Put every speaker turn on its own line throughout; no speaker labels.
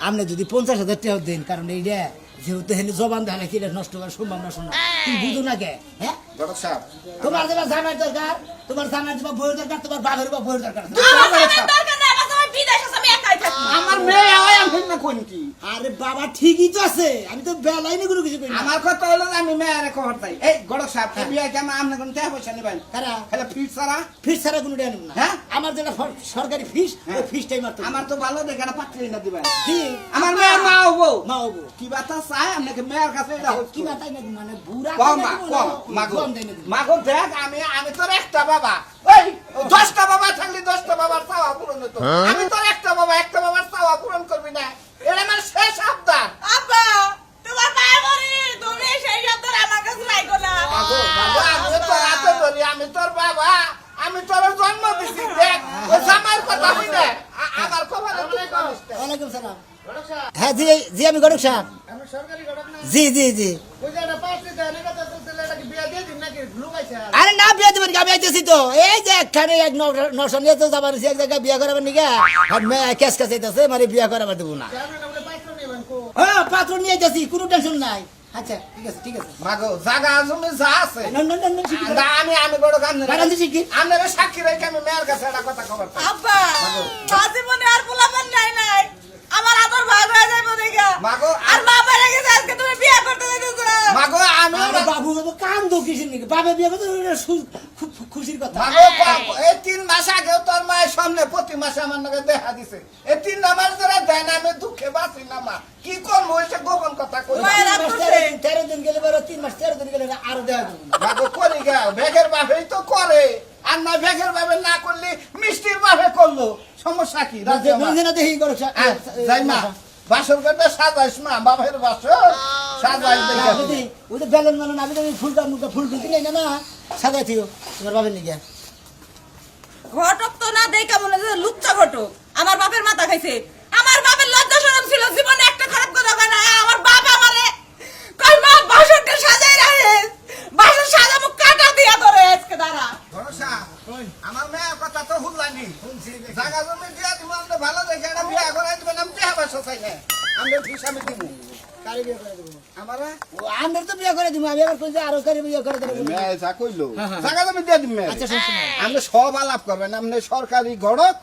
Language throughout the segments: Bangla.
আপনি যদি 50,000 টাকা দেন, কারণ এইটা যেহেতু হেন জবান দেয় না কি নষ্ট করার সম্ভাবনা শোনা, তুমি বুঝো না কে? হ্যাঁ
বড় সাহেব
তোমার যেবা জামাই দরকার, তোমার জামাই যেবা বইয়ের দরকার, তোমার বাবার বা বইয়ের দরকার।
আমার মেয়ে হয় আমি না কোন কি
আরে বাবা ঠিকই তো আছে, আমি তো বেলাই নি কোনো কিছু করি না।
আমার কথা হলো আমি মেয়ের খবর তাই এই গড় সাহেব এই বিয়ে কেমন আপনি কোন টাকা পয়সা নেবেন
কারা
খালি ফিস ছাড়া
ফিস ছাড়া কোনো টাকা নেব না।
হ্যাঁ?
আমার যেটা সরকারি ফিস, ওই ফিসটাই মারতে
আমার তো ভালো দেখে না পাত্রই না দিবেন
কি
আমার মেয়ের মা হবো
মা হবো
কি বাতা চায় আপনাকে মেয়ের কাছে এটা হচ্ছে
কি বাতাই না, মানে বুড়া
কম মা কম মাগো মাগো দেখ আমি তোর একটা বাবা ওই 10টা বাবা থাকলে 10টা বাবার চাওয়া পূরণ হতো আমি তোর একটা বাবার চাওয়া পূরণ করবি না এটা আমার শেষ আবদার
আব্বা তোমার পায়ে পড়ি, তুমি সেই শব্দ আমার কাছে রাখো না।
মাগো আমি তোর হাতে ধরি আমি তোর বাবা আমি তোর জন্ম দিছি দেখ ও জামাইয়ের কথা হই না আমার খবর
ওয়ালাইকুম সালাম। হ্যাঁ জি জি, আমি গড়ক সাহেব।
আমি সরকারি ঘটক না
জি জি জি।
ওই যে এটা পাঁচটি দেন এটা তো তুলতে এটা কি বিয়া দিয়ে দিন নাকি লুকাইছে
আরে না বিয়ে দেবেন, আমি আইতেছি তো। এই যে একখানে এক নশো নিয়ে তো যাবার এক জায়গায় বিয়ে করাবেন নিকা, আর মেয়ে ক্যাশ কাছে আইতেছে, মানে বিয়ে করাবার দেবো না।
জানেন আপনি পাত্র নেবেন কো
হ্যাঁ পাত্র নিয়ে আইতেছি, কোনো টেনশন নাই। আচ্ছা ঠিক আছে ঠিক আছে।
মাগো জায়গা জমি যা আছে
না না না না, শিখি
না, আমি বড় গান
বারান্দি শিখি।
আপনারা সাক্ষী রেখে আমি মেয়ের কাছে একটা কথা খবর পাই।
আব্বা জীবনে আর পোলাপান নাই নাই, আমার আদর ভাগ হয়ে যাবে দেখা।
মাগো
আর মা বেড়ে গেছে, আজকে তুমি বিয়ে করতে যাইতেছো।
মাগো আমি
আরে বাবু বাবু কান দো কিসের নাকি, বাবা বিয়ে করতে খুব খুশির কথা।
মাগো এই 3 মাস আগে তোর মায়ের সামনে প্রতি মাসে আমার নাকি দেখা দিছে এই 3 মাস ধরে দেন আমি দুঃখে বাঁচি না মা কি করবো হইছে গোপন কথা কই
মায়ের রাগ করছে।
13 দিন গেলে বড় 3 মাস 13 দিন গেলে আরো দেওয়া যাবে না।
মাগো করি গা বেগের বাপেই তো করে আর না বেগের বাপে না করলে মিষ্টির বাপে করলো সমস্যা কি রাজি আমার?
বুঝে না দেখি গড়ক সাহেব।
যাই মা বাসর ঘরটা সাজাইস মা বাপের বাসর সাজাইস দেখা
বুঝি ওই তো বেলুন মেলুন, আমি তো ফুলটা মুখটা ফুল টুলতে নেই না, সাজাই থিও তোমার বাবার নিকে।
ঘটক তো না দেখা মনে হচ্ছে লুচ্চা ঘটক, আমার বাপের মাথা খাইছে। আমার বাপের লজ্জা শরম ছিল, জীবনে একটা খারাপ কথা কয় না। আমার বাপ আমারে কই মা বাসরটা সাজাই রাখে, বাসর সাজামু কাটা দিয়া ধরে আজকে দাঁড়া।
ভরসা আমার মেয়ের কথা তো হুলানি জায়গা জমি দিয়া তুমি আমাদের ভালো দেখে একটা বিয়া করাই দিবেন আমি দেহা বাসা চাই না আমি ফিস আমি দিব
কারি বিয়ে করে দেবো।
আমারা
আমরা তো বিয়ে করে দিব, আমি আবার কই যে আরো কারি বিয়ে করে দেবো।
মেয়ে যা কইলো
হ্যাঁ।
জায়গা জমি দিয়ে দিন
আচ্ছা শুনছি না,
আপনি সব আলাপ করবেন আপনি সরকারি গড়ক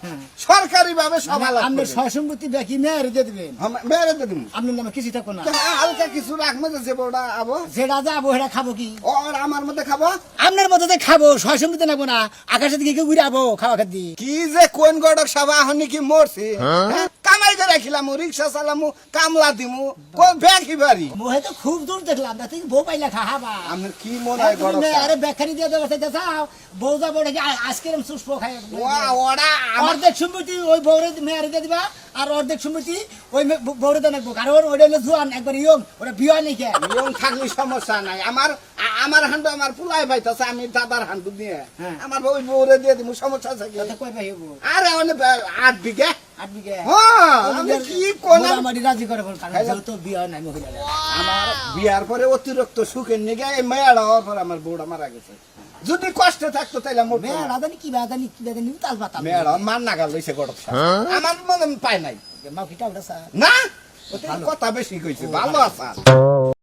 সরকারি ভাবে সব আলাপ
আপনি
করবেন
সসম্পত্তি দেখি মেয়ের দিয়ে দিবেন,
মেয়েরে দিয়ে দিন
আপনার নামে কিছু থাকবো না।
হালকা কিছু রাখবে যে বড়া আবো
যেটা যাবো সেটা খাবো কি
ওর আমার মধ্যে খাবো
আপনার মতো খাবো, সসম্পত্তি নাকবো না, আকাশের দিকে ঘুরে আবো খাওয়া খাদ্যি।
কি যে কোন গড়ক সব আহনি কি মরছি কামাই করে রাখিলাম রিক্সা চালামু কামলা দিমু কোন ব্যাগি বাড়ি
মোহে তো খুব দূর দেখলাম না, তুই বউ পাইলা খাহাবা।
আপনার কি মনে হয় গড়ক
আরে বেখারি দিয়ে দেবো চাইতে চাও, বউ যাবো নাকি আজকে সুস্থ খাই।
ওরা আমার
অর্ধেক সম্পত্তি ওই বউরে মেয়ের দিয়ে দিবা, আর অর্ধেক সম্পত্তি ওই বউরে দিয়ে রাখবো, কারণ ওইটা হলো জোয়ান একবার ইয়ং, ওটা বিয়া নেই কে।
নিয়ম থাকলে সমস্যা নাই আমার হান্ডু আমার পুলাই পাইতেছে আমি দাদার হান্ডু দিয়ে আমার ওই বউরে দিয়ে দিব সমস্যা আছে কি
কই পাই হবো
আরে অনেক 8 বিঘা
8 বিঘা।
হ্যাঁ আমি কি কোন
মোটামুটি রাজি করে বল, কারণ যেহেতু বিয়া নাই মহিলা।
আমার বিয়ার পরে অতিরিক্ত সুখের নিগে এই মেয়েরা হওয়ার পর আমার বউটা মারা গেছে যদি কষ্টে থাকতো তাইলে মোর
মেয়ে রাজানি কি বাদানি কি বাদানি তাল পাতা
মেয়েরা মার নাগাল লইছে গড়ক আমার মনে পায় নাই
মাও কিটা ওটা স্যার
না কথা বেশি কইছে ভালো আছা